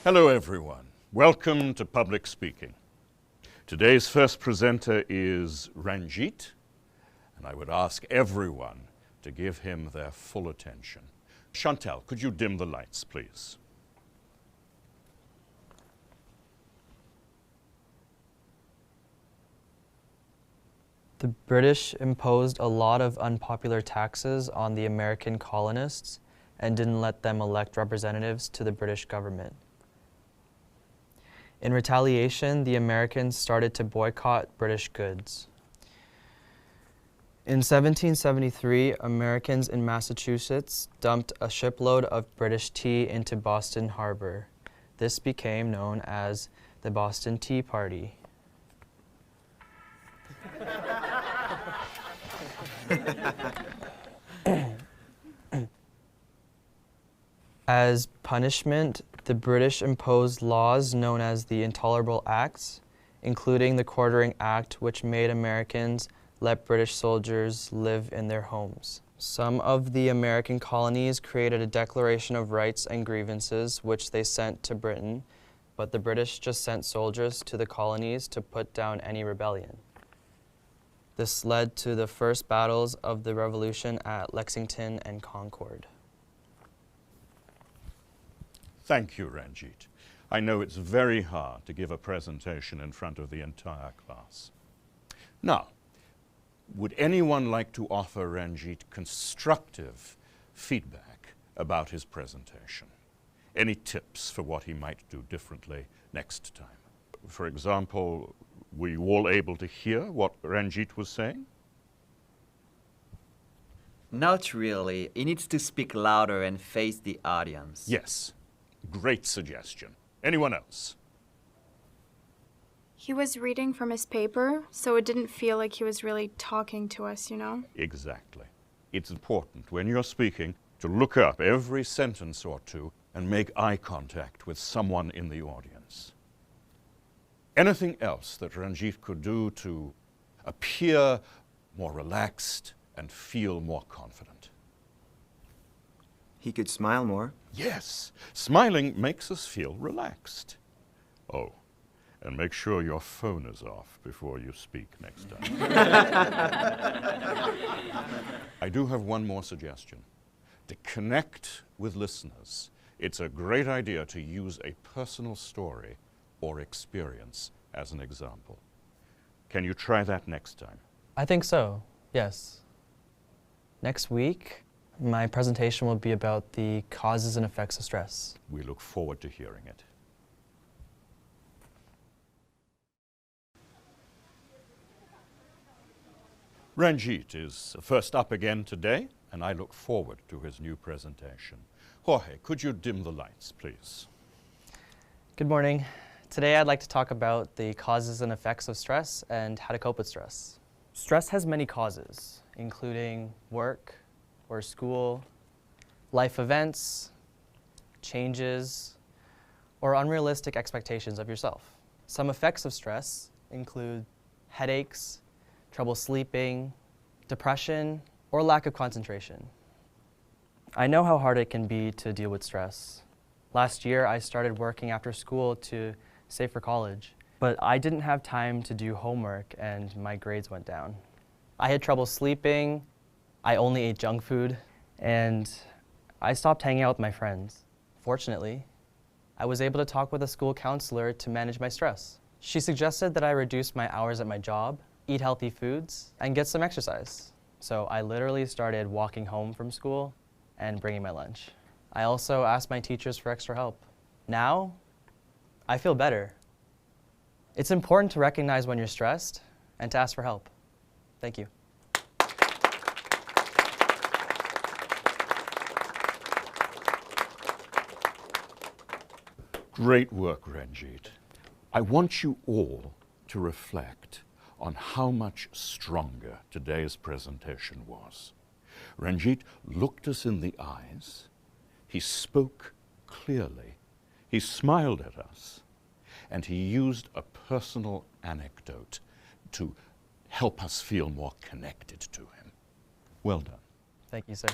Hello everyone. Welcome to Public Speaking. Today's first presenter is Ranjit, and I would ask everyone to give him their full attention. Chantal, could you dim the lights, please? The British imposed a lot of unpopular taxes on the American colonists and didn't let them elect representatives to the British government. In retaliation, the Americans started to boycott British goods. In 1773, Americans in Massachusetts dumped a shipload of British tea into Boston Harbor. This became known as the Boston Tea Party. As punishment, the British imposed laws known as the Intolerable Acts, including the Quartering Act, which made Americans let British soldiers live in their homes. Some of the American colonies created a Declaration of Rights and Grievances, which they sent to Britain, but the British just sent soldiers to the colonies to put down any rebellion. This led to the first battles of the Revolution at Lexington and Concord. Thank you, Ranjit. I know it's very hard to give a presentation in front of the entire class. Now, would anyone like to offer Ranjit constructive feedback about his presentation? Any tips for what he might do differently next time? For example, were you all able to hear what Ranjit was saying? Not really. He needs to speak louder and face the audience. Yes. Great suggestion. Anyone else? He was reading from his paper, so it didn't feel like he was really talking to us, you know? Exactly. It's important when you're speaking to look up every sentence or two and make eye contact with someone in the audience. Anything else that Ranjit could do to appear more relaxed and feel more confident? He could smile more. Yes, smiling makes us feel relaxed. Oh, and make sure your phone is off before you speak next time. I do have one more suggestion. To connect with listeners, it's a great idea to use a personal story or experience as an example. Can you try that next time? I think so, yes. Next week, my presentation will be about the causes and effects of stress. We look forward to hearing it. Ranjit is first up again today, and I look forward to his new presentation. Jorge, could you dim the lights, please? Good morning. Today I'd like to talk about the causes and effects of stress and how to cope with stress. Stress has many causes, including work or school, life events, changes, or unrealistic expectations of yourself. Some effects of stress include headaches, trouble sleeping, depression, or lack of concentration. I know how hard it can be to deal with stress. Last year, I started working after school to save for college, but I didn't have time to do homework and my grades went down. I had trouble sleeping, I only ate junk food, and I stopped hanging out with my friends. Fortunately, I was able to talk with a school counselor to manage my stress. She suggested that I reduce my hours at my job, eat healthy foods, and get some exercise. So I literally started walking home from school and bringing my lunch. I also asked my teachers for extra help. Now, I feel better. It's important to recognize when you're stressed and to ask for help. Thank you. Great work, Ranjit. I want you all to reflect on how much stronger today's presentation was. Ranjit looked us in the eyes, he spoke clearly, he smiled at us, and he used a personal anecdote to help us feel more connected to him. Well done. Thank you, sir.